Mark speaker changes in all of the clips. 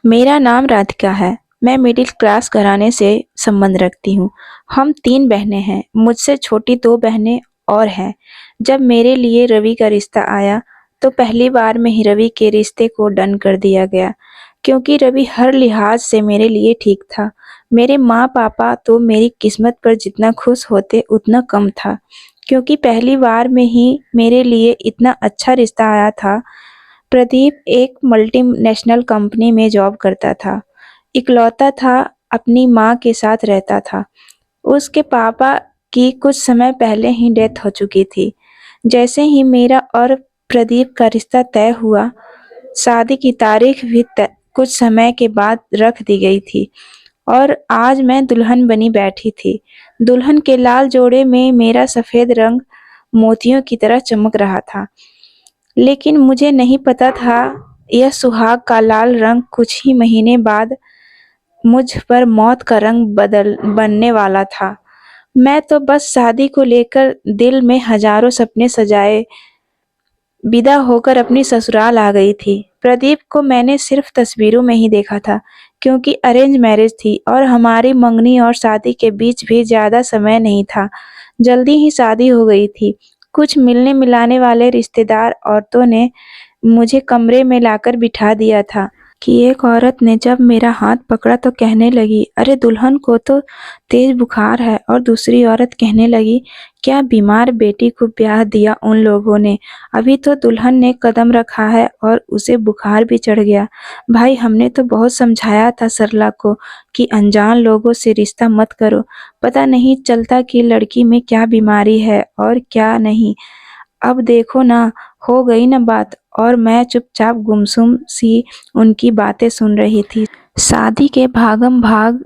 Speaker 1: मेरा नाम राधिका है। मैं मिडिल क्लास घराने से संबंध रखती हूँ। हम 3 बहनें हैं। मुझसे छोटी 2 बहनें और हैं। जब मेरे लिए रवि का रिश्ता आया, तो पहली बार में ही रवि के रिश्ते को डन कर दिया गया, क्योंकि रवि हर लिहाज से मेरे लिए ठीक था। मेरे माँ-पापा तो मेरी किस्मत पर जितना खुश होते उतना कम था, क्योंकि पहली बार में ही मेरे लिए इतना अच्छा रिश्ता आया था। प्रदीप एक मल्टीनेशनल कंपनी में जॉब करता था। इकलौता था, अपनी माँ के साथ रहता था। उसके पापा की कुछ समय पहले ही डेथ हो चुकी थी। जैसे ही मेरा और प्रदीप का रिश्ता तय हुआ, शादी की तारीख भी कुछ समय के बाद रख दी गई थी और आज मैं दुल्हन बनी बैठी थी। दुल्हन के लाल जोड़े में मेरा सफ़ेद रंग मोतियों की तरह चमक रहा था। लेकिन मुझे नहीं पता था, यह सुहाग का लाल रंग कुछ ही महीने बाद मुझ पर मौत का रंग बदल बनने वाला था। मैं तो बस शादी को लेकर दिल में हजारों सपने सजाए विदा होकर अपनी ससुराल आ गई थी। प्रदीप को मैंने सिर्फ तस्वीरों में ही देखा था, क्योंकि अरेंज मैरिज थी और हमारी मंगनी और शादी के बीच भी ज्यादा समय नहीं था। जल्दी ही शादी हो गई थी। कुछ मिलने मिलाने वाले रिश्तेदार औरतों ने मुझे कमरे में लाकर बिठा दिया था कि एक औरत ने जब मेरा हाथ पकड़ा तो कहने लगी, अरे दुल्हन को तो तेज बुखार है। और दूसरी औरत कहने लगी, क्या बीमार बेटी को ब्याह दिया उन लोगों ने, अभी तो दुल्हन ने कदम रखा है और उसे बुखार भी चढ़ गया। भाई, हमने तो बहुत समझाया था सरला को कि अनजान लोगों से रिश्ता मत करो, पता नहीं चलता कि लड़की में क्या बीमारी है और क्या नहीं। अब देखो ना, हो गई ना बात। और मैं चुपचाप गुमसुम सी उनकी बातें सुन रही थी। शादी के भागम भाग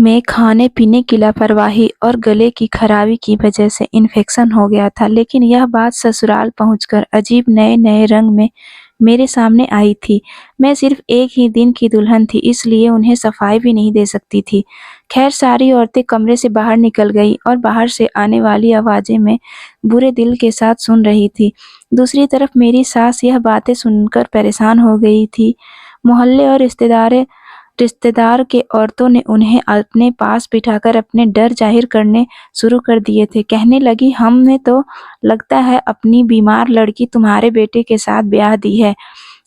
Speaker 1: में खाने पीने की लापरवाही और गले की खराबी की वजह से इन्फेक्शन हो गया था, लेकिन यह बात ससुराल पहुंचकर अजीब नए नए रंग में मेरे सामने आई थी। मैं सिर्फ एक ही दिन की दुल्हन थी, इसलिए उन्हें सफाई भी नहीं दे सकती थी। खैर, सारी औरतें कमरे से बाहर निकल गई और बाहर से आने वाली आवाजें मैं बुरे दिल के साथ सुन रही थी। दूसरी तरफ मेरी सास यह बातें सुनकर परेशान हो गई थी। मोहल्ले और रिश्तेदार के औरतों ने उन्हें अपने पास बिठाकर अपने डर जाहिर करने शुरू कर दिए थे। कहने लगी, हमने तो लगता है अपनी बीमार लड़की तुम्हारे बेटे के साथ ब्याह दी है।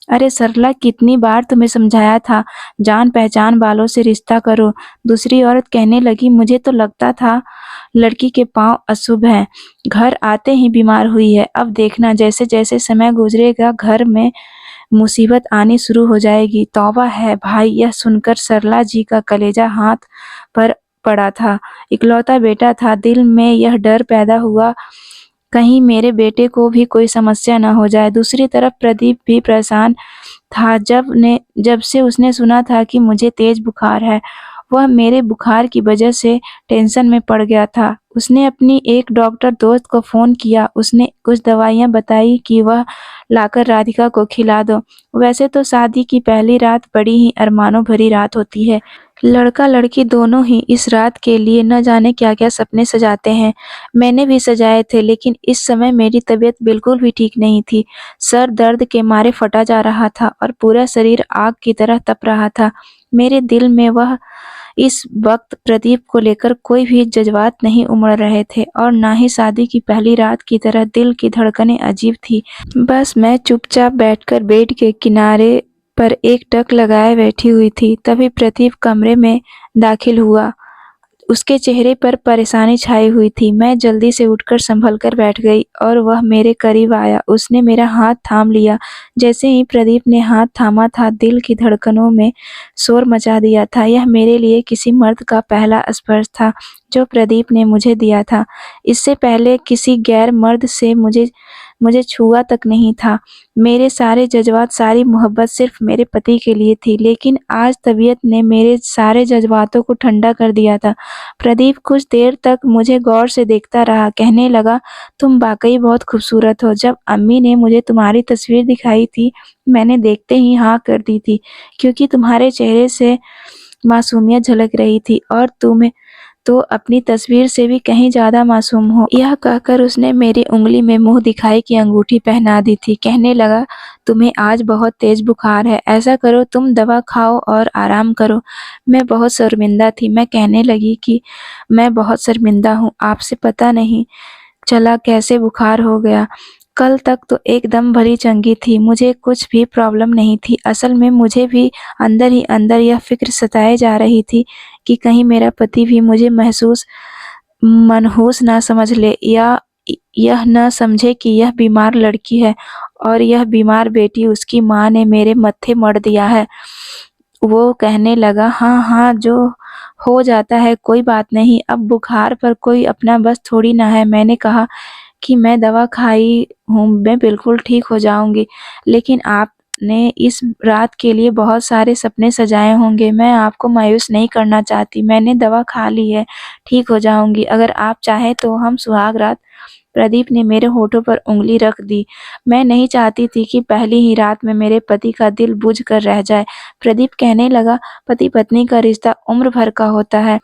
Speaker 1: अरे सरला, कितनी बार तुम्हें समझाया था, जान पहचान वालों से रिश्ता करो। दूसरी औरत कहने लगी, मुझे तो लगता था लड़की के पांव अशुभ हैं, घर आते ही बीमार हुई है। अब देखना, जैसे जैसे समय गुजरेगा घर में मुसीबत आनी शुरू हो जाएगी। तौबा है भाई। यह सुनकर सरला जी का कलेजा हाथ पर पड़ा था। इकलौता बेटा था, दिल में यह डर पैदा हुआ, कहीं मेरे बेटे को भी कोई समस्या न हो जाए। दूसरी तरफ प्रदीप भी परेशान था। जब से उसने सुना था कि मुझे तेज बुखार है, वह मेरे बुखार की वजह से टेंशन में पड़ गया था। उसने अपनी एक डॉक्टर दोस्त को फ़ोन किया। उसने कुछ दवाइयाँ बताई कि वह लाकर राधिका को खिला दो। वैसे तो शादी की पहली रात बड़ी ही अरमानों भरी रात होती है। लड़का-लड़की दोनों ही इस रात के लिए न जाने क्या-क्या सपने सजाते हैं। मैंने भी सजाए थे, लेकिन इस समय मेरी तबीयत बिल्कुल भी ठीक नहीं थी। सर दर्द के मारे फटा जा रहा था और पूरा शरीर आग की तरह तप रहा था। मेरे दिल में इस वक्त प्रदीप को लेकर कोई भी जज्बात नहीं उमड़ रहे थे और ना ही शादी की पहली रात की तरह दिल की धड़कनें अजीब थी। बस मैं चुपचाप बैठकर बेड के किनारे पर एक टक लगाए बैठी हुई थी। तभी प्रदीप कमरे में दाखिल हुआ। उसके चेहरे पर परेशानी छाई हुई थी। मैं जल्दी से उठकर संभल कर बैठ गई और वह मेरे करीब आया। उसने मेरा हाथ थाम लिया। जैसे ही प्रदीप ने हाथ थामा था, दिल की धड़कनों में शोर मचा दिया था। यह मेरे लिए किसी मर्द का पहला स्पर्श था जो प्रदीप ने मुझे दिया था। इससे पहले किसी गैर मर्द से मुझे मुझे छुआ तक नहीं था। मेरे सारे जज्बात, सारी मोहब्बत सिर्फ मेरे पति के लिए थी, लेकिन आज तबीयत ने मेरे सारे जज्बातों को ठंडा कर दिया था। प्रदीप कुछ देर तक मुझे गौर से देखता रहा। कहने लगा, तुम वाकई बहुत खूबसूरत हो। जब अम्मी ने मुझे तुम्हारी तस्वीर दिखाई थी, मैंने देखते ही हाँ कर दी थी, क्योंकि तुम्हारे चेहरे से मासूमियत झलक रही थी और तो अपनी तस्वीर से भी कहीं ज़्यादा मासूम हो। यह कहकर उसने मेरी उँगली में मुँह दिखाई की अंगूठी पहना दी थी। कहने लगा, तुम्हें आज बहुत तेज़ बुखार है, ऐसा करो तुम दवा खाओ और आराम करो। मैं बहुत शर्मिंदा थी। मैं कहने लगी कि मैं बहुत शर्मिंदा हूँ, आपसे पता नहीं चला कैसे बुखार हो गया। कल तक तो एकदम भली चंगी थी, मुझे कुछ भी प्रॉब्लम नहीं थी। असल में मुझे भी अंदर ही अंदर यह फ़िक्र सताए जा रही थी कि कहीं मेरा पति भी मुझे मनहूस ना समझ ले या यह न समझे कि यह बीमार लड़की है और यह बीमार बेटी उसकी माँ ने मेरे मत्थे मढ़ दिया है। वो कहने लगा, हाँ, हाँ, जो हो जाता है कोई बात नहीं, अब बुखार पर कोई अपना बस थोड़ी ना है। मैंने कहा कि मैं दवा खाई हूँ, मैं बिल्कुल ठीक हो जाऊँगी, लेकिन आपने इस रात के लिए बहुत सारे सपने सजाए होंगे, मैं आपको मायूस नहीं करना चाहती। मैंने दवा खा ली है, ठीक हो जाऊँगी, अगर आप चाहें तो हम सुहाग रात। प्रदीप ने मेरे होठों पर उँगली रख दी। मैं नहीं चाहती थी कि पहली ही रात में मेरे पति का दिल बुझ कर रह जाए। प्रदीप कहने लगा, पति-पत्नी का रिश्ता उम्र भर का होता है।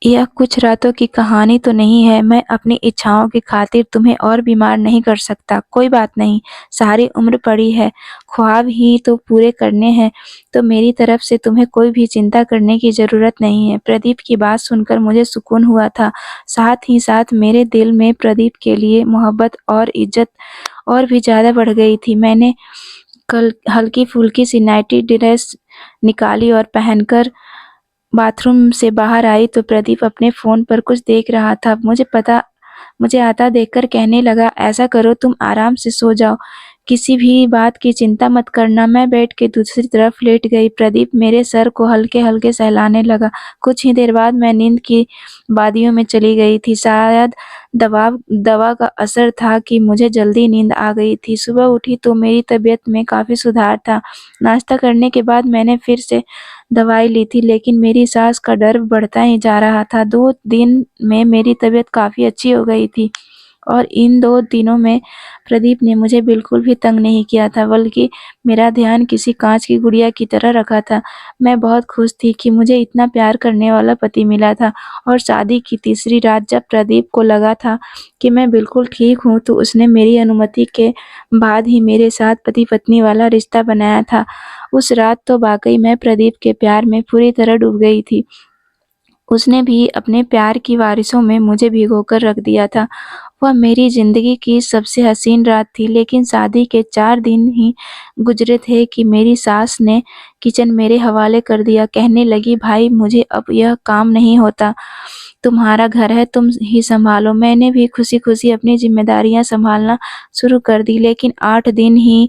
Speaker 1: यह कुछ रातों की कहानी तो नहीं है। मैं अपनी इच्छाओं की खातिर तुम्हें और बीमार नहीं कर सकता। कोई बात नहीं, सारी उम्र पड़ी है, ख्वाब ही तो पूरे करने हैं, तो मेरी तरफ से तुम्हें कोई भी चिंता करने की ज़रूरत नहीं है। प्रदीप की बात सुनकर मुझे सुकून हुआ था, साथ ही साथ मेरे दिल में प्रदीप के लिए मोहब्बत और इज़्ज़त और भी ज़्यादा बढ़ गई थी। मैंने कल हल्की-फुल्की सी नाइटी ड्रेस निकाली और पहनकर बाथरूम से बाहर आई तो प्रदीप अपने फ़ोन पर कुछ देख रहा था। मुझे आता देखकर कहने लगा, ऐसा करो तुम आराम से सो जाओ, किसी भी बात की चिंता मत करना। मैं बेड के दूसरी तरफ लेट गई। प्रदीप मेरे सर को हल्के-हल्के सहलाने लगा। कुछ ही देर बाद मैं नींद की वादियों में चली गई थी। शायद दवा का असर था कि मुझे जल्दी नींद आ गई थी। सुबह उठी तो मेरी तबीयत में काफ़ी सुधार था। नाश्ता करने के बाद मैंने फिर से दवाई ली थी, लेकिन मेरी साँस का डर बढ़ता ही जा रहा था। 2 दिन में मेरी तबीयत काफ़ी अच्छी हो गई थी और इन 2 दिनों में प्रदीप ने मुझे बिल्कुल भी तंग नहीं किया था, बल्कि मेरा ध्यान किसी काँच की गुड़िया की तरह रखा था। मैं बहुत खुश थी कि मुझे इतना प्यार करने वाला पति मिला था और शादी की तीसरी रात जब प्रदीप को लगा था कि मैं बिल्कुल ठीक हूँ, तो उसने मेरी अनुमति के बाद ही मेरे साथ पति-पत्नी वाला रिश्ता बनाया था। उस रात तो वाक़ई मैं प्रदीप के प्यार में पूरी तरह डूब गई थी। उसने भी अपने प्यार की बारिशों में मुझे भिगोकर रख दिया था। वह मेरी ज़िंदगी की सबसे हसीन रात थी, लेकिन शादी के 4 दिन ही गुज़रे थे कि मेरी सास ने किचन मेरे हवाले कर दिया। कहने लगी, भाई मुझे अब यह काम नहीं होता, तुम्हारा घर है, तुम ही सँभालो। मैंने भी खुशी-खुशी अपनी ज़िम्मेदारियाँ सँभालना शुरू कर दी, लेकिन 8 दिन ही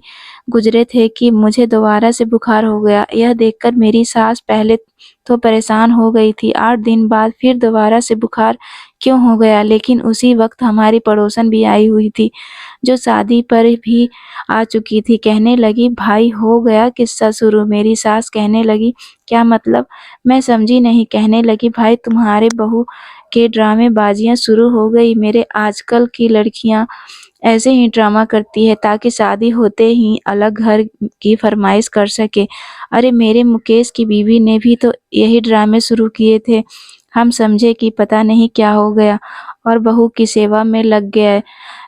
Speaker 1: गुज़रे थे कि मुझे दोबारा से बुखार हो गया। यह देखकर मेरी सास पहले तो परेशान हो गई थी। 8 दिन बाद फिर दोबारा से बुखार क्यों हो गया? लेकिन उसी वक़्त हमारी पड़ोसन भी आई हुई थी, जो शादी पर भी आ चुकी थी। कहने लगी, भाई हो गया किस्सा शुरू। मेरी सास कहने लगी, क्या मतलब? मैं समझी नहीं। कहने लगी, भाई तुम्हारे बहू के ड्रामेबाज़ियाँ शुरू हो गई। मेरे आजकल की लड़कियाँ ऐसे ही ड्रामा करती है ताकि शादी होते ही अलग घर की फरमाइश कर सके। अरे मेरे मुकेश की बीवी ने भी तो यही ड्रामे शुरू किए थे। हम समझे कि पता नहीं क्या हो गया और बहू की सेवा में लग गए,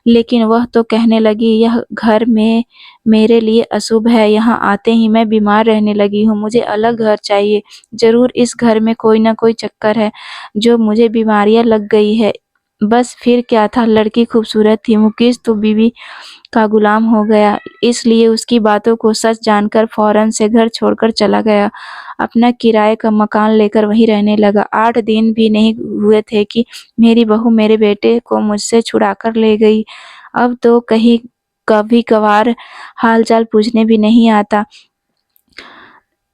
Speaker 1: लेकिन वह तो कहने लगी, यह घर में मेरे लिए अशुभ है, यहाँ आते ही मैं बीमार रहने लगी हूँ, मुझे अलग घर चाहिए। ज़रूर इस घर में कोई न कोई चक्कर है जो मुझे बीमारियाँ लग गई है। बस फिर क्या था, लड़की खूबसूरत थी, मुकेश तो बीवी का गुलाम हो गया, इसलिए उसकी बातों को सच जानकर फ़ौरन से घर छोड़कर चला गया। अपना किराए का मकान लेकर वहीं रहने लगा। 8 दिन भी नहीं हुए थे कि मेरी बहू मेरे बेटे को मुझसे छुड़ा कर ले गई। अब तो कहीं कभी-कभार हाल-चाल पूछने भी नहीं आता।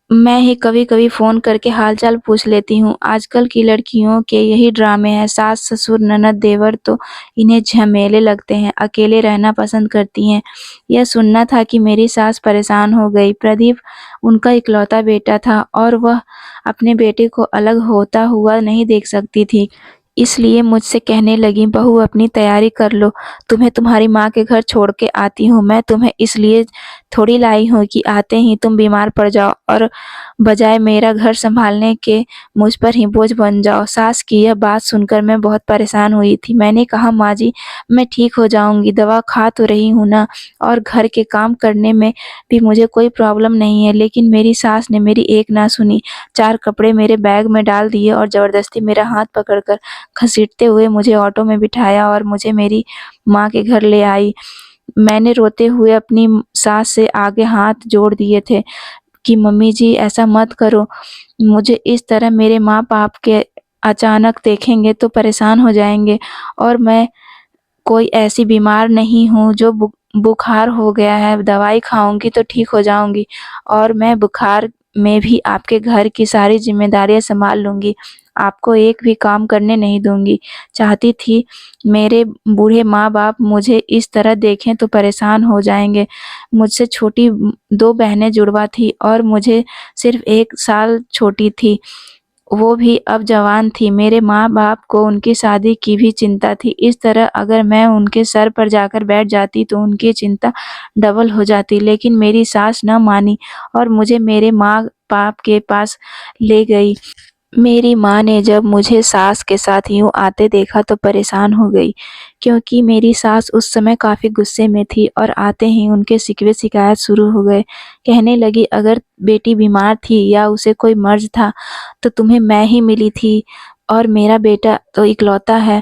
Speaker 1: मैं ही कभी-कभी फ़ोन करके हाल-चाल पूछ लेती हूँ। आजकल की लड़कियों के यही ड्रामे हैं। सास-ससुर, ननद-देवर तो इन्हें झमेले लगते हैं, अकेले रहना पसंद करती हैं। यह सुनना था कि मेरी सास परेशान हो गई। प्रदीप उनका इकलौता बेटा था और वह अपने बेटे को अलग होता हुआ नहीं देख सकती थी। इसलिए मुझसे कहने लगी, बहू अपनी तैयारी कर लो, तुम्हें तुम्हारी माँ के घर छोड़ के आती हूँ। मैं तुम्हें इसलिए थोड़ी लाई हूँ कि आते ही तुम बीमार पड़ जाओ और बजाय मेरा घर संभालने के मुझ पर ही बोझ बन जाओ। सास की यह बात सुनकर मैं बहुत परेशान हुई थी। मैंने कहा, माँ जी, मैं ठीक हो जाऊँगी, दवा खा तो रही हूँ ना, और घर के काम करने में भी मुझे कोई प्रॉब्लम नहीं है। लेकिन मेरी सास ने मेरी एक ना सुनी। 4 कपड़े मेरे बैग में डाल दिए और ज़बरदस्ती मेरा हाथ पकड़कर घसीटते हुए मुझे ऑटो में बिठाया और मुझे मेरी माँ के घर ले आई। मैंने रोते हुए अपनी सास से आगे हाथ जोड़ दिए थे कि मम्मी जी, ऐसा मत करो। मुझे इस तरह मेरे माँ-बाप के अचानक देखेंगे तो परेशान हो जाएँगे, और मैं कोई ऐसी बीमार नहीं हूँ जो बुखार हो गया है, दवाई खाऊँगी तो ठीक हो जाऊँगी, और मैं बुखार में भी आपके घर की सारी ज़िम्मेदारियाँ सँभाल लूँगी। आपको एक भी काम करने नहीं दूँगी। चाहती थी मेरे बूढ़े माँ-बाप मुझे इस तरह देखें तो परेशान हो जाएँगे। मुझसे छोटी 2 बहनें जुड़वा थी और मुझे सिर्फ़ 1 साल छोटी थी। वो भी अब जवान थी। मेरे माँ-बाप को उनकी शादी की भी चिंता थी। इस तरह अगर मैं उनके सर पर जाकर बैठ जाती तो उनकी चिंता डबल हो जाती। लेकिन मेरी सास न मानी और मुझे मेरे माँ-बाप के पास ले गई। मेरी माँ ने जब मुझे सास के साथ यूँ आते देखा तो परेशान हो गई, क्योंकि मेरी सास उस समय काफ़ी गुस्से में थी और आते ही उनके शिकवे-शिकायत शुरू हो गए। कहने लगी, अगर बेटी बीमार थी या उसे कोई मर्ज़ था तो तुम्हें मैं ही मिली थी, और मेरा बेटा तो इकलौता है।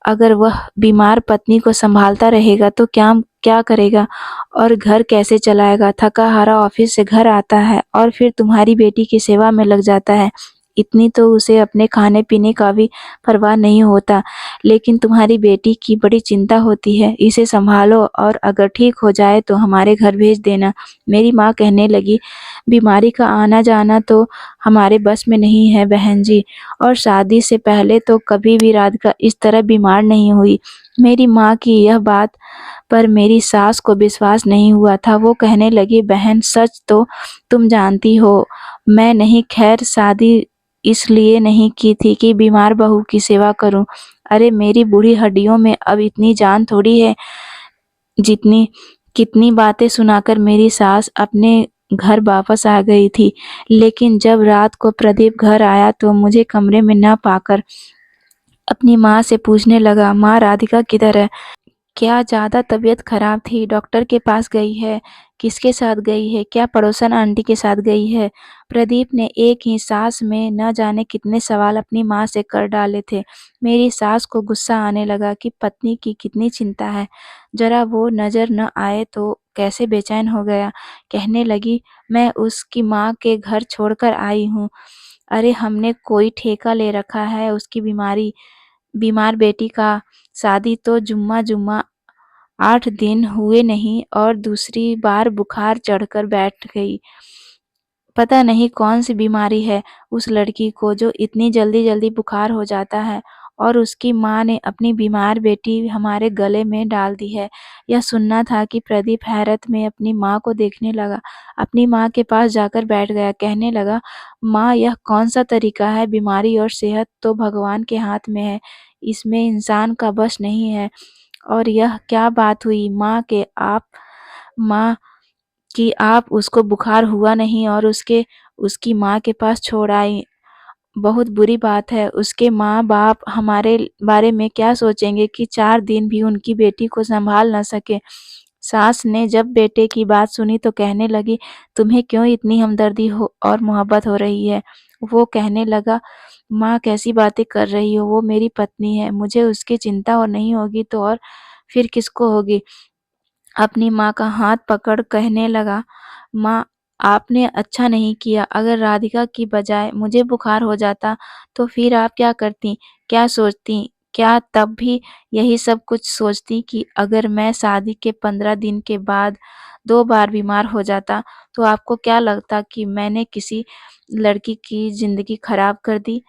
Speaker 1: अगर वह बीमार पत्नी को सँभालता रहेगा तो क्या क्या करेगा और घर कैसे चलाएगा? थका-हारा ऑफ़िस से घर आता है और फिर तुम्हारी बेटी की सेवा में लग जाता है। इतनी तो उसे अपने खाने-पीने का भी परवाह नहीं होता, लेकिन तुम्हारी बेटी की बड़ी चिंता होती है। इसे सँभालो और अगर ठीक हो जाए तो हमारे घर भेज देना। मेरी माँ कहने लगी, बीमारी का आना-जाना तो हमारे बस में नहीं है बहन जी, और शादी से पहले तो कभी भी राधिका इस तरह बीमार नहीं हुई। मेरी माँ की यह बात पर मेरी सास को विश्वास नहीं हुआ था। वो कहने लगी, बहन, सच तो तुम जानती हो, मैं नहीं, खैर शादी इसलिए नहीं की थी कि बीमार बहू की सेवा करूँ। अरे मेरी बूढ़ी हड्डियों में अब इतनी जान थोड़ी है जितनी। कितनी बातें सुनाकर मेरी सास अपने घर वापस आ गई थी। लेकिन जब रात को प्रदीप घर आया तो मुझे कमरे में न पाकर अपनी माँ से पूछने लगा, माँ, राधिका किधर है? क्या ज़्यादा तबीयत खराब थी? डॉक्टर के पास गई है? किसके साथ गई है? क्या पड़ोसन आंटी के साथ गई है? प्रदीप ने एक ही सांस में न जाने कितने सवाल अपनी माँ से कर डाले थे। मेरी सास को गुस्सा आने लगा कि पत्नी की कितनी चिंता है। ज़रा वो नज़र न आए तो कैसे बेचैन हो गया। कहने लगी, मैं उसकी माँ के घर छोड़कर आई हूँ। अरे हमने कोई ठेका ले रखा है उसकी बीमार बेटी का? शादी तो जुम्मा 8 दिन हुए नहीं और दूसरी बार बुखार चढ़कर बैठ गई। पता नहीं कौन-सी बीमारी है उस लड़की को जो इतनी जल्दी-जल्दी बुखार हो जाता है, और उसकी माँ ने अपनी बीमार बेटी हमारे गले में डाल दी है। यह सुनना था कि प्रदीप हैरत में अपनी माँ को देखने लगा। अपनी माँ के पास जाकर बैठ गया। कहने लगा, माँ, यह कौन-सा तरीका है? बीमारी और सेहत तो भगवान के हाथ में है, इसमें इंसान का बस नहीं है। और यह क्या बात हुई माँ कि आप उसको बुखार हुआ नहीं और उसकी माँ के पास छोड़ आई? बहुत बुरी बात है। उसके माँ-बाप हमारे बारे में क्या सोचेंगे कि 4 दिन भी उनकी बेटी को सँभाल न सके। सास ने जब बेटे की बात सुनी तो कहने लगी, तुम्हें क्यों इतनी हमदर्दी हो और मोहब्बत हो रही है? वो कहने लगा, माँ, कैसी बातें कर रही हो? वो मेरी पत्नी है, मुझे उसकी चिंता और नहीं होगी तो और फिर किसको होगी? अपनी माँ का हाथ पकड़ कहने लगा, माँ, आपने अच्छा नहीं किया। अगर राधिका की बजाय मुझे बुखार हो जाता तो फिर आप क्या करतीं? क्या सोचतीं? क्या तब भी यही सब कुछ सोचतीं कि अगर मैं शादी के 15 दिन के बाद 2 बार बीमार हो जाता तो आपको क्या लगता कि मैंने किसी लड़की की ज़िंदगी खराब कर दी?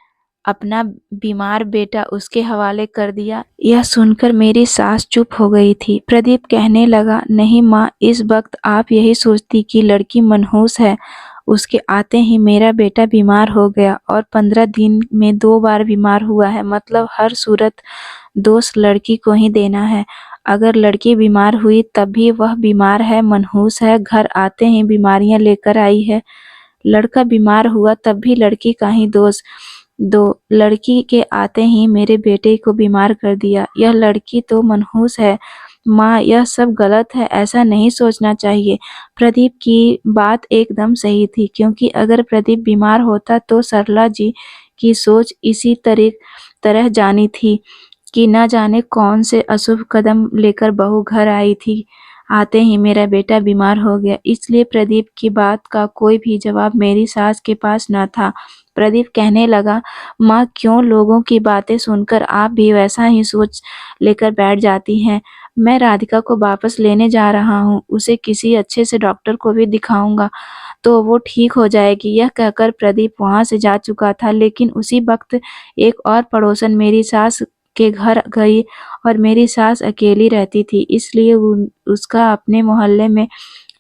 Speaker 1: अपना बीमार बेटा उसके हवाले कर दिया। यह सुनकर मेरी सास चुप हो गई थी। प्रदीप कहने लगा, नहीं माँ, इस वक्त आप यही सोचती कि लड़की मनहूस है। उसके आते ही मेरा बेटा बीमार हो गया और 15 दिन में 2 बार बीमार हुआ है, मतलब हर सूरत दोष लड़की को ही देना है। अगर लड़की बीमार हुई तब भी वह बीमार है, मनहूस है, घर आते ही बीमारियां लेकर आई है। लड़का बीमार हुआ तब भी लड़की का ही दोष। लड़की के आते ही मेरे बेटे को बीमार कर दिया। यह लड़की तो मनहूस है। माँ, यह सब गलत है, ऐसा नहीं सोचना चाहिए। प्रदीप की बात एकदम सही थी, क्योंकि अगर प्रदीप बीमार होता तो सरला जी की सोच इसी तरह जानी थी कि न जाने कौन से अशुभ कदम लेकर बहू घर आई थी। आते ही मेरा बेटा बीमार हो गया, इसलिए प्रदीप की बात का कोई भी जवाब मेरी सास के पास न था। प्रदीप कहने लगा, माँ, क्यों लोगों की बातें सुनकर आप भी वैसा ही सोच लेकर बैठ जाती हैं। मैं राधिका को वापस लेने जा रहा हूँ, उसे किसी अच्छे से डॉक्टर को भी दिखाऊंगा तो वो ठीक हो जाएगी। यह कहकर प्रदीप वहां से जा चुका था, लेकिन उसी वक्त एक और पड़ोसन मेरी सास के घर गई और मेरी सास अकेली रहती थी, इसलिए उसका अपने मोहल्ले में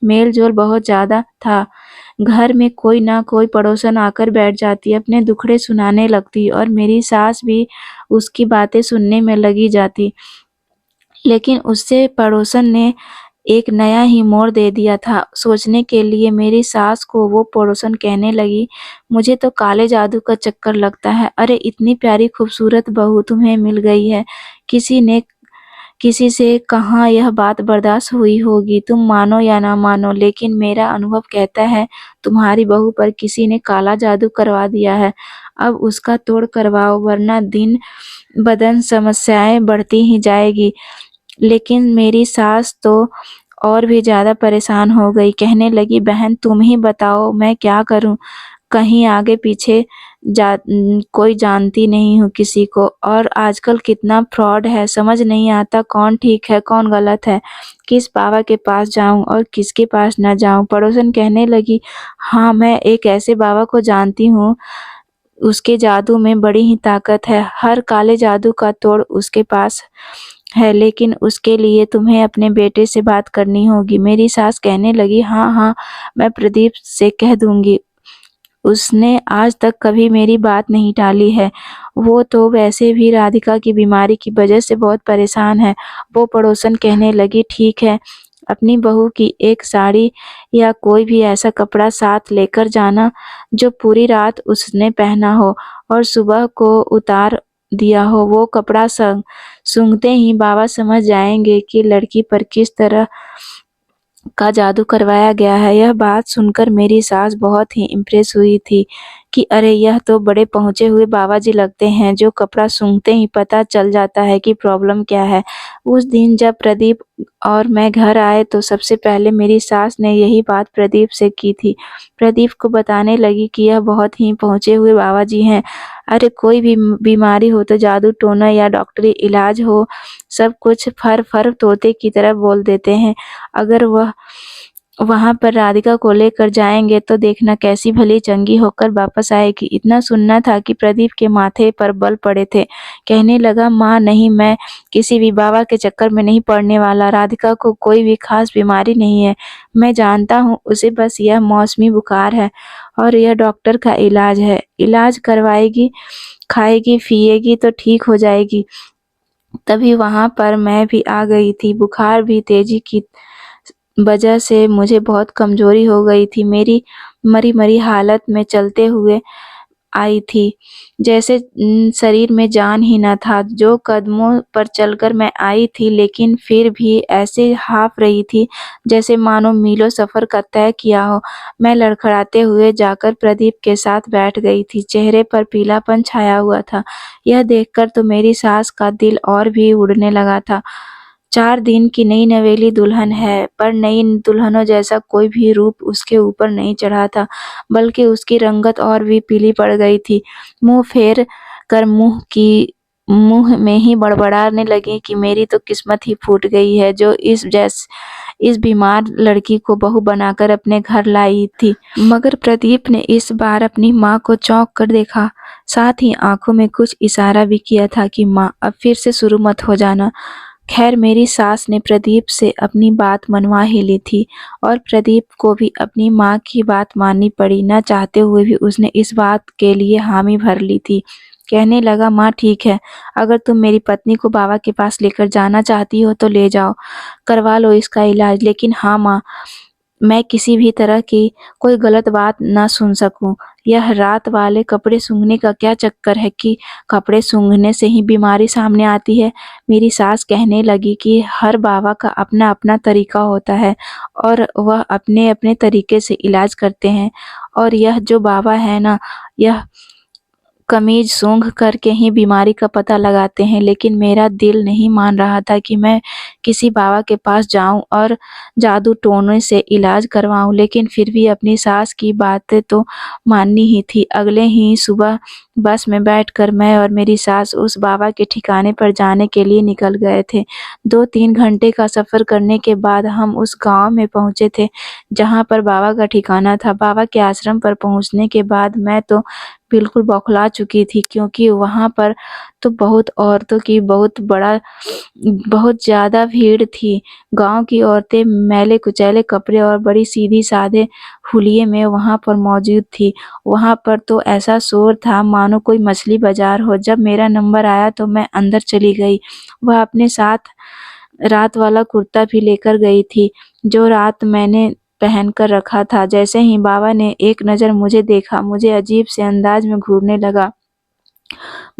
Speaker 1: मेल-जोल बहुत ज़्यादा था। घर में कोई ना कोई पड़ोसन आकर बैठ जाती, अपने दुखड़े सुनाने लगती और मेरी सास भी उसकी बातें सुनने में लगी जाती। लेकिन उससे पड़ोसन ने एक नया ही मोड़ दे दिया था। सोचने के लिए मेरी सास को वो पड़ोसन कहने लगी, मुझे तो काले जादू का चक्कर लगता है। अरे, इतनी प्यारी खूबसूरत बहू तुम्हें मिल गई है, किसी से कहाँ यह बात बर्दाश्त हुई होगी। तुम मानो या ना मानो, लेकिन मेरा अनुभव कहता है तुम्हारी बहू पर किसी ने काला जादू करवा दिया है। अब उसका तोड़ करवाओ, वरना दिन बदन समस्याएं बढ़ती ही जाएगी। लेकिन मेरी सास तो और भी ज़्यादा परेशान हो गई, कहने लगी, बहन तुम ही बताओ मैं क्या करूं। कहीं आगे पीछे कोई जानती नहीं हूँ किसी को, और आजकल कितना फ्रॉड है, समझ नहीं आता कौन ठीक है कौन गलत है, किस बाबा के पास जाऊं और किसके पास न जाऊं। पड़ोसन कहने लगी, हाँ, मैं एक ऐसे बाबा को जानती हूँ, उसके जादू में बड़ी ही ताकत है, हर काले जादू का तोड़ उसके पास है, लेकिन उसके लिए तुम्हें अपने बेटे से बात करनी होगी। मेरी सास कहने लगी, हाँ हाँ, मैं प्रदीप से कह दूंगी, उसने आज तक कभी मेरी बात नहीं टाली है। वो तो वैसे भी राधिका की बीमारी की वजह से बहुत परेशान है। वो पड़ोसन कहने लगी, ठीक है, अपनी बहू की एक साड़ी या कोई भी ऐसा कपड़ा साथ लेकर जाना जो पूरी रात उसने पहना हो और सुबह को उतार दिया हो। वो कपड़ा सूंघते ही बाबा समझ जाएंगे कि लड़की पर किस तरह का जादू करवाया गया है। यह बात सुनकर मेरी सास बहुत ही इम्प्रेस हुई थी कि अरे, यह तो बड़े पहुंचे हुए बाबा जी लगते हैं, जो कपड़ा सूंघते ही पता चल जाता है कि प्रॉब्लम क्या है। उस दिन जब प्रदीप और मैं घर आए तो सबसे पहले मेरी सास ने यही बात प्रदीप से की थी। प्रदीप को बताने लगी कि यह बहुत ही पहुंचे हुए बाबा जी हैं। अरे, कोई भी बीमारी हो तो जादू टोना या डॉक्टरी इलाज हो, सब कुछ फर फर तोते की तरह बोल देते हैं। अगर वह वहां पर राधिका को लेकर जाएंगे तो देखना कैसी भली चंगी होकर वापस आएगी। इतना सुनना था कि प्रदीप के माथे पर बल पड़े थे। कहने लगा, माँ नहीं, मैं किसी भी बाबा के चक्कर में नहीं पड़ने वाला। राधिका को कोई भी खास बीमारी नहीं है, मैं जानता हूँ उसे बस यह मौसमी बुखार है और यह डॉक्टर का इलाज है। इलाज करवाएगी, खाएगी पिएगी तो ठीक हो जाएगी। तभी वहां पर मैं भी आ गई थी। बुखार भी तेजी की वजह से मुझे बहुत कमजोरी हो गई थी। मेरी मरी-मरी हालत में चलते हुए आई थी, जैसे शरीर में जान ही न था। जो कदमों पर चलकर मैं आई थी, लेकिन फिर भी ऐसे हाँफ रही थी जैसे मानो मीलों सफर का तय किया हो। मैं लड़खड़ाते हुए जाकर प्रदीप के साथ बैठ गई थी। चेहरे पर पीलापन छाया हुआ था। यह देखकर तो मेरी सास का दिल और भी उड़ने लगा था। 4 दिन की नई नवेली दुल्हन है, पर नई दुल्हनों जैसा कोई भी रूप उसके ऊपर नहीं चढ़ा था, बल्कि उसकी रंगत और भी पीली पड़ गई थी। मुँह फेर कर मुँह में ही बड़बड़ाने लगी कि मेरी तो किस्मत ही फूट गई है, जो इस बीमार लड़की को बहू बनाकर अपने घर लाई थी। मगर प्रदीप ने इस बार अपनी माँ को चौंक कर देखा, साथ ही आंखों में कुछ इशारा भी किया था कि माँ, अब फिर से शुरू मत हो जाना। खैर, मेरी सास ने प्रदीप से अपनी बात मनवा ही ली थी और प्रदीप को भी अपनी माँ की बात माननी पड़ी। न चाहते हुए भी उसने इस बात के लिए हामी भर ली थी। कहने लगा, माँ ठीक है, अगर तुम मेरी पत्नी को बाबा के पास लेकर जाना चाहती हो तो ले जाओ, करवा लो इसका इलाज, लेकिन हाँ माँ, मैं किसी भी तरह की कोई गलत बात ना सुन सकूं। यह रात वाले कपड़े सूंघने का क्या चक्कर है कि कपड़े सूंघने से ही बीमारी सामने आती है। मेरी सास कहने लगी कि हर बाबा का अपना अपना तरीका होता है और वह अपने अपने तरीके से इलाज करते हैं, और यह जो बाबा है ना, यह कमीज सूंघ करके ही बीमारी का पता लगाते हैं। लेकिन मेरा दिल नहीं मान रहा था कि मैं किसी बाबा के पास जाऊं और जादू टोने से इलाज करवाऊं, लेकिन फिर भी अपनी सास की बातें तो माननी ही थी। अगले ही सुबह बस में बैठकर मैं और मेरी सास उस बाबा के ठिकाने पर जाने के लिए निकल गए थे। 2-3 घंटे का सफ़र करने के बाद हम उस गांव में पहुंचे थे जहां पर बाबा का ठिकाना था। बाबा के आश्रम पर पहुंचने के बाद मैं तो बिल्कुल बौखला चुकी थी, क्योंकि वहाँ पर तो बहुत औरतों की बहुत ज़्यादा भीड़ थी। गाँव की औरतें मैले-कुचैले कपड़े और बड़ी सीधी-साधे हुलिये में वहाँ पर मौजूद थी। वहाँ पर तो ऐसा शोर था मानो कोई मछली बाज़ार हो। जब मेरा नंबर आया तो मैं अंदर चली गई। वह अपने साथ रात वाला कुर्ता भी लेकर गई थी, जो रात मैंने पहन कर रखा था। जैसे ही बाबा ने एक नज़र मुझे देखा, मुझे अजीब से अंदाज में घूरने लगा।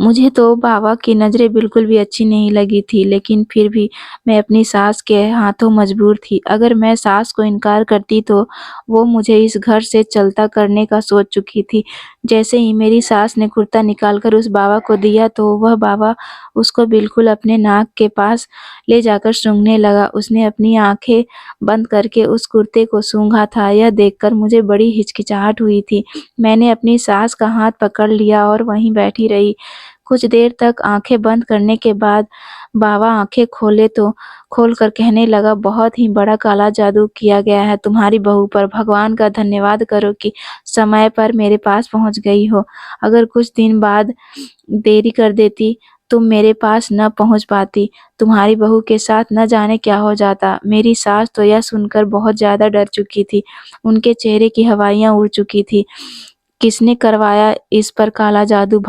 Speaker 1: मुझे तो बाबा की नज़रें बिल्कुल भी अच्छी नहीं लगी थी, लेकिन फिर भी मैं अपनी सास के हाथों मजबूर थी। अगर मैं सास को इनकार करती तो वो मुझे इस घर से चलता करने का सोच चुकी थी। जैसे ही मेरी सास ने कुर्ता निकालकर उस बाबा को दिया तो वह बाबा उसको बिल्कुल अपने नाक के पास ले जाकर सूंघने लगा। उसने अपनी आँखें बंद करके उस कुर्ते को सूंघा था। यह देखकर मुझे बड़ी हिचकिचाहट हुई थी। मैंने अपनी सास का हाथ पकड़ लिया और वहीं बैठी रही। कुछ देर तक आँखें बंद करने के बाद बाबा आँखें खोलकर कहने लगा, बहुत ही बड़ा काला जादू किया गया है तुम्हारी बहू पर। भगवान का धन्यवाद करो कि समय पर मेरे पास पहुँच गई हो। अगर कुछ दिन बाद देरी कर देती, तुम मेरे पास न पहुँच पाती। तुम्हारी बहू के साथ न जाने क्या हो जाता। मेरी सास तो यह सुनकर बहुत ज़्यादा डर चुकी थी। उनके चेहरे की हवाइयाँ उड़ चुकी थी। किसने करवाया इस पर काला जादू?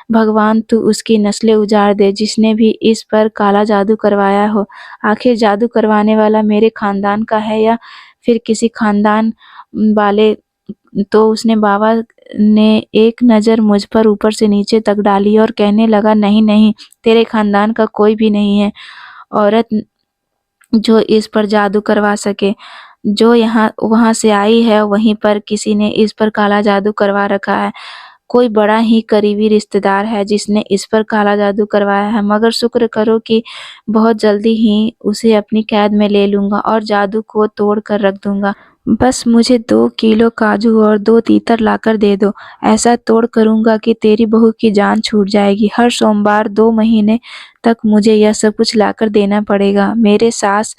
Speaker 1: भगवान तू उसकी नस्लें उजाड़ दे, जिसने भी इस पर काला जादू करवाया हो। आखिर जादू करवाने वाला मेरे खानदान का है या फिर किसी खानदान वाले। तो उसने बाबा ने एक नज़र मुझ पर ऊपर से नीचे तक डाली और कहने लगा, नहीं नहीं, तेरे खानदान का कोई भी नहीं है औरत जो इस पर जादू करवा सके। जो यहाँ वहाँ से आई है वहीं पर किसी ने इस पर काला जादू करवा रखा है। कोई बड़ा ही करीबी रिश्तेदार है जिसने इस पर काला जादू करवाया है, मगर शुक्र करो कि बहुत जल्दी ही उसे अपनी कैद में ले लूँगा और जादू को तोड़ कर रख दूँगा। बस मुझे 2 किलो काजू और 2 तीतर लाकर दे दो। ऐसा तोड़ करूँगा कि तेरी बहू की जान छूट जाएगी। हर सोमवार 2 महीने तक मुझे यह सब कुछ लाकर देना पड़ेगा। मेरे सास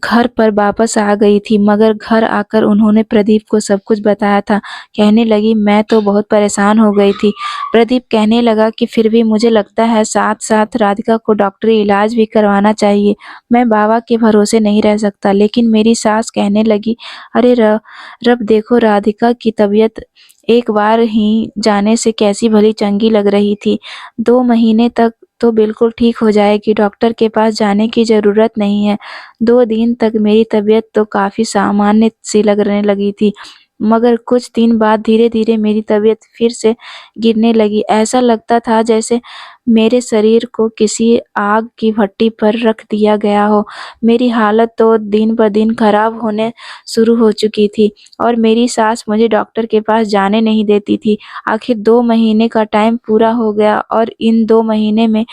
Speaker 1: घर पर वापस आ गई थी, मगर घर आकर उन्होंने प्रदीप को सब कुछ बताया था। कहने लगी, मैं तो बहुत परेशान हो गई थी। प्रदीप कहने लगा कि फिर भी मुझे लगता है साथ-साथ राधिका को डॉक्टरी इलाज भी करवाना चाहिए। मैं बाबा के भरोसे नहीं रह सकता। लेकिन मेरी सास कहने लगी, अरे रब देखो, राधिका की तबीयत एक बार ही जाने से कैसी भली चंगी लग रही थी। 2 महीने तक तो बिल्कुल ठीक हो जाएगी, डॉक्टर के पास जाने की ज़रूरत नहीं है। 2 दिन तक मेरी तबीयत तो काफ़ी सामान्य सी लगने लगी थी, मगर कुछ दिन बाद धीरे-धीरे मेरी तबीयत फिर से गिरने लगी। ऐसा लगता था जैसे मेरे शरीर को किसी आग की भट्टी पर रख दिया गया हो। मेरी हालत तो दिन-ब-दिन खराब होने शुरू हो चुकी थी और मेरी सास मुझे डॉक्टर के पास जाने नहीं देती थी। आखिर 2 महीने का टाइम पूरा हो गया और इन 2 महीने में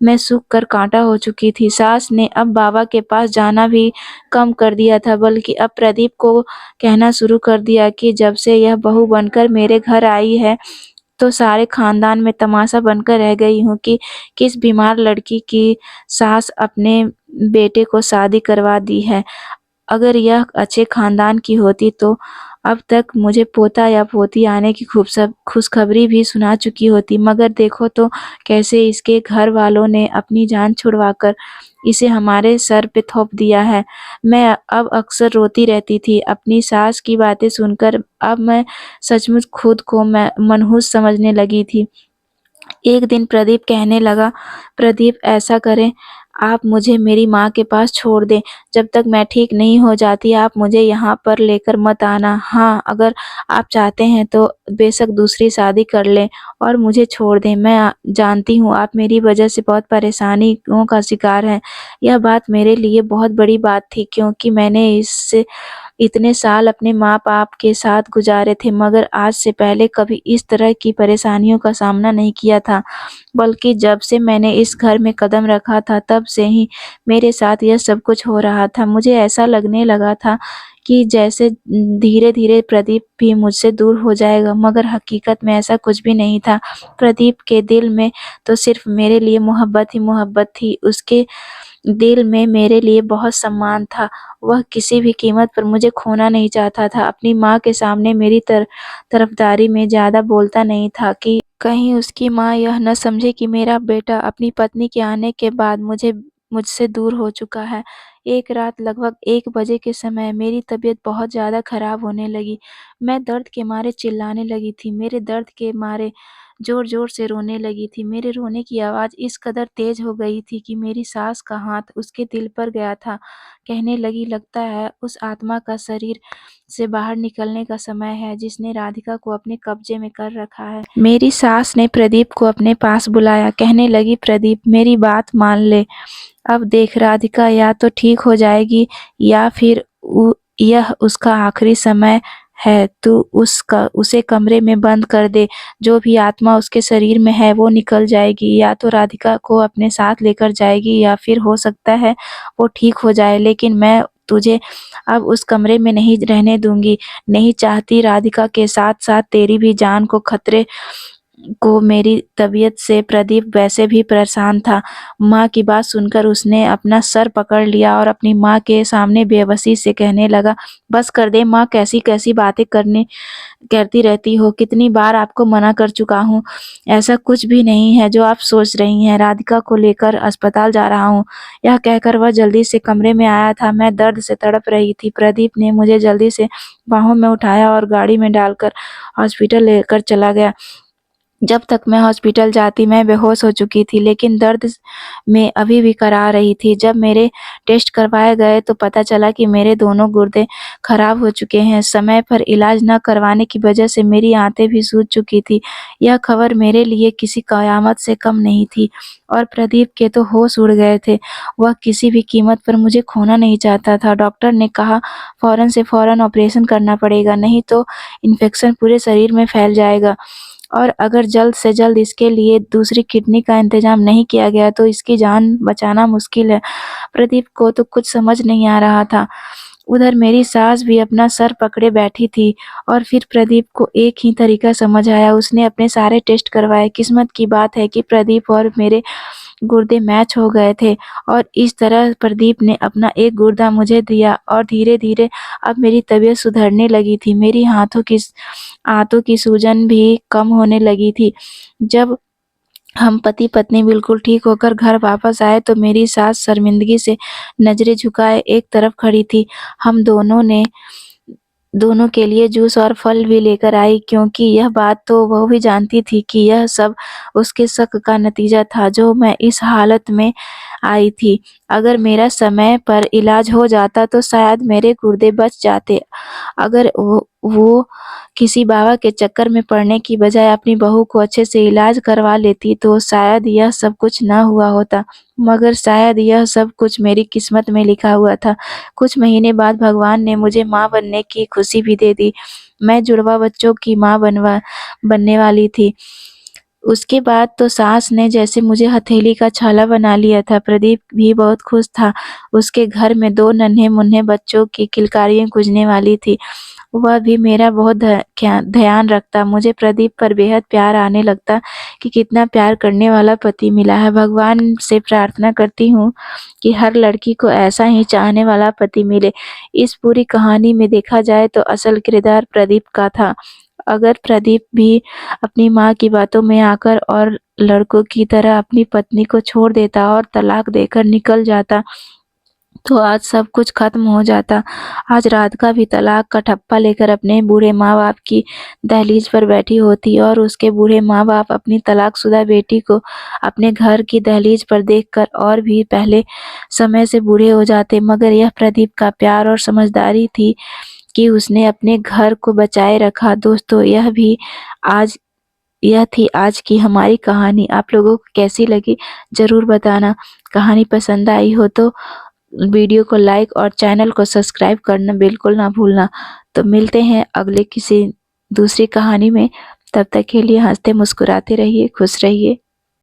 Speaker 1: मैं सूख कर काँटा हो चुकी थी। सास ने अब बाबा के पास जाना भी कम कर दिया था, बल्कि अब प्रदीप को कहना शुरू कर दिया कि जब से यह बहू बनकर मेरे घर आई है, तो सारे खानदान में तमाशा बनकर रह गई हूँ कि किस बीमार लड़की की सास अपने बेटे को शादी करवा दी है। अगर यह अच्छे खानदान की होती तो अब तक मुझे पोता या पोती आने की खुशखबरी भी सुना चुकी होती, मगर देखो तो कैसे इसके घर वालों ने अपनी जान छुड़वाकर इसे हमारे सर पे थोप दिया है। मैं अब अक्सर रोती रहती थी अपनी सास की बातें सुनकर। अब मैं सचमुच खुद को मैं मनहूस समझने लगी थी। एक दिन प्रदीप कहने लगा, प्रदीप ऐसा करें, आप मुझे मेरी माँ के पास छोड़ दें। जब तक मैं ठीक नहीं हो जाती आप मुझे यहाँ पर लेकर मत आना। हाँ, अगर आप चाहते हैं तो बेशक दूसरी शादी कर लें और मुझे छोड़ दें। मैं जानती हूँ आप मेरी वजह से बहुत परेशानियों का शिकार हैं। यह बात मेरे लिए बहुत बड़ी बात थी क्योंकि मैंने इससे इतने साल अपने माँ-बाप के साथ गुज़ारे थे मगर आज से पहले कभी इस तरह की परेशानियों का सामना नहीं किया था। बल्कि जब से मैंने इस घर में कदम रखा था तब से ही मेरे साथ यह सब कुछ हो रहा था। मुझे ऐसा लगने लगा था कि जैसे धीरे-धीरे प्रदीप भी मुझसे दूर हो जाएगा मगर हकीकत में ऐसा कुछ भी नहीं था। प्रदीप के दिल में तो सिर्फ़ मेरे लिए मोहब्बत ही मोहब्बत थी। उसके दिल में मेरे लिए बहुत सम्मान था। वह किसी भी कीमत पर मुझे खोना नहीं चाहता था। अपनी माँ के सामने मेरी तरफदारी में ज़्यादा बोलता नहीं था कि कहीं उसकी माँ यह न समझे कि मेरा बेटा अपनी पत्नी के आने के बाद मुझसे दूर हो चुका है। एक रात लगभग 1 बजे के समय मेरी तबीयत बहुत ज़्यादा खराब होने लगी। मैं दर्द के मारे चिल्लाने लगी थी। मेरे दर्द के मारे ज़ोर-ज़ोर से रोने लगी थी। मेरे रोने की आवाज़ इस कदर तेज़ हो गई थी कि मेरी सास का हाथ उसके दिल पर गया था। कहने लगी, लगता है उस आत्मा का शरीर से बाहर निकलने का समय है जिसने राधिका को अपने कब्ज़े में कर रखा है। मेरी सास ने प्रदीप को अपने पास बुलाया। कहने लगी, प्रदीप मेरी बात मान ले। अब देख राधिका या तो ठीक हो जाएगी या फिर यह उसका आखिरी समय है। तू उसे कमरे में बंद कर दे। जो भी आत्मा उसके शरीर में है वो निकल जाएगी। या तो राधिका को अपने साथ लेकर जाएगी या फिर हो सकता है वो ठीक हो जाए। लेकिन मैं तुझे अब उस कमरे में नहीं रहने दूँगी। नहीं चाहती राधिका के साथ-साथ तेरी भी जान को खतरे को मेरी तबीयत से प्रदीप वैसे भी परेशान था। माँ की बात सुनकर उसने अपना सर पकड़ लिया और अपनी माँ के सामने बेबसी से कहने लगा, बस कर दे माँ, कैसी-कैसी बातें करती रहती हो। कितनी बार आपको मना कर चुका हूँ। ऐसा कुछ भी नहीं है जो आप सोच रही हैं। राधिका को लेकर अस्पताल जा रहा हूँ। यह कहकर वह जल्दी से कमरे में आया था। मैं दर्द से तड़प रही थी। प्रदीप ने मुझे जल्दी से बाहों में उठाया और गाड़ी में डालकर हॉस्पिटल लेकर चला गया। जब तक मैं हॉस्पिटल जाती मैं बेहोश हो चुकी थी, लेकिन दर्द में अभी भी कराह रही थी। जब मेरे टेस्ट करवाए गए तो पता चला कि मेरे दोनों गुर्दे खराब हो चुके हैं। समय पर इलाज न करवाने की वजह से मेरी आंतें भी सूज चुकी थी। यह खबर मेरे लिए किसी कयामत से कम नहीं थी और प्रदीप के तो होश उड़ गए थे। वह किसी भी कीमत पर मुझे खोना नहीं चाहता था। डॉक्टर ने कहा फ़ौरन से फ़ौरन ऑपरेशन करना पड़ेगा, नहीं तो इन्फेक्शन पूरे शरीर में फैल जाएगा। और अगर जल्द से जल्द इसके लिए दूसरी किडनी का इंतज़ाम नहीं किया गया तो इसकी जान बचाना मुश्किल है। प्रदीप को तो कुछ समझ नहीं आ रहा था। उधर मेरी सास भी अपना सर पकड़े बैठी थी और फिर प्रदीप को एक ही तरीका समझ आया। उसने अपने सारे टेस्ट करवाए। किस्मत की बात है कि प्रदीप और मेरे गुर्दे मैच हो गए थे और इस तरह प्रदीप ने अपना एक गुर्दा मुझे दिया और धीरे-धीरे अब मेरी तबीयत सुधरने लगी थी। मेरी आंतों की सूजन भी कम होने लगी थी। जब हम पति-पत्नी बिल्कुल ठीक होकर घर वापस आए तो मेरी सास शर्मिंदगी से नज़रें झुकाए एक तरफ खड़ी थी। हम दोनों के लिए जूस और फल भी लेकर आई क्योंकि यह बात तो वो भी जानती थी कि यह सब उसके शक का नतीजा था जो मैं इस हालत में आई थी। अगर मेरा समय पर इलाज हो जाता तो शायद मेरे गुर्दे बच जाते। अगर वो किसी बाबा के चक्कर में पड़ने की बजाय अपनी बहू को अच्छे से इलाज करवा लेती तो शायद यह सब कुछ न हुआ होता। मगर शायद यह सब कुछ मेरी किस्मत में लिखा हुआ था। कुछ महीने बाद भगवान ने मुझे माँ बनने की खुशी भी दे दी। मैं जुड़वा बच्चों की माँ बनने वाली थी। उसके बाद तो सास ने जैसे मुझे हथेली का छाला बना लिया था। प्रदीप भी बहुत खुश था। उसके घर में 2 नन्हे-मुन्ने बच्चों की किलकारियाँ गूँजने वाली थी। वह भी मेरा बहुत ध्यान रखता। मुझे प्रदीप पर बेहद प्यार आने लगता कि कितना प्यार करने वाला पति मिला है। भगवान से प्रार्थना करती हूँ कि हर लड़की को ऐसा ही चाहने वाला पति मिले। इस पूरी कहानी में देखा जाए तो असल किरदार प्रदीप का था। अगर प्रदीप भी अपनी माँ की बातों में आकर और लड़कों की तरह अपनी पत्नी को छोड़ देता और तलाक देकर निकल जाता तो आज सब कुछ खत्म हो जाता। आज राधिका भी तलाक का ठप्पा लेकर अपने बूढ़े माँ-बाप की दहलीज पर बैठी होती और उसके बूढ़े माँ-बाप अपनी तलाकशुदा बेटी को अपने घर की दहलीज पर देखकर और भी पहले समय से बूढ़े हो जाते। मगर यह प्रदीप का प्यार और समझदारी थी कि उसने अपने घर को बचाए रखा। दोस्तों, यह थी आज की हमारी कहानी। आप लोगों को कैसी लगी ज़रूर बताना। कहानी पसंद आई हो तो वीडियो को लाइक और चैनल को सब्सक्राइब करना बिल्कुल ना भूलना। तो मिलते हैं अगले किसी दूसरी कहानी में। तब तक के लिए हंसते मुस्कुराते रहिए, खुश रहिए।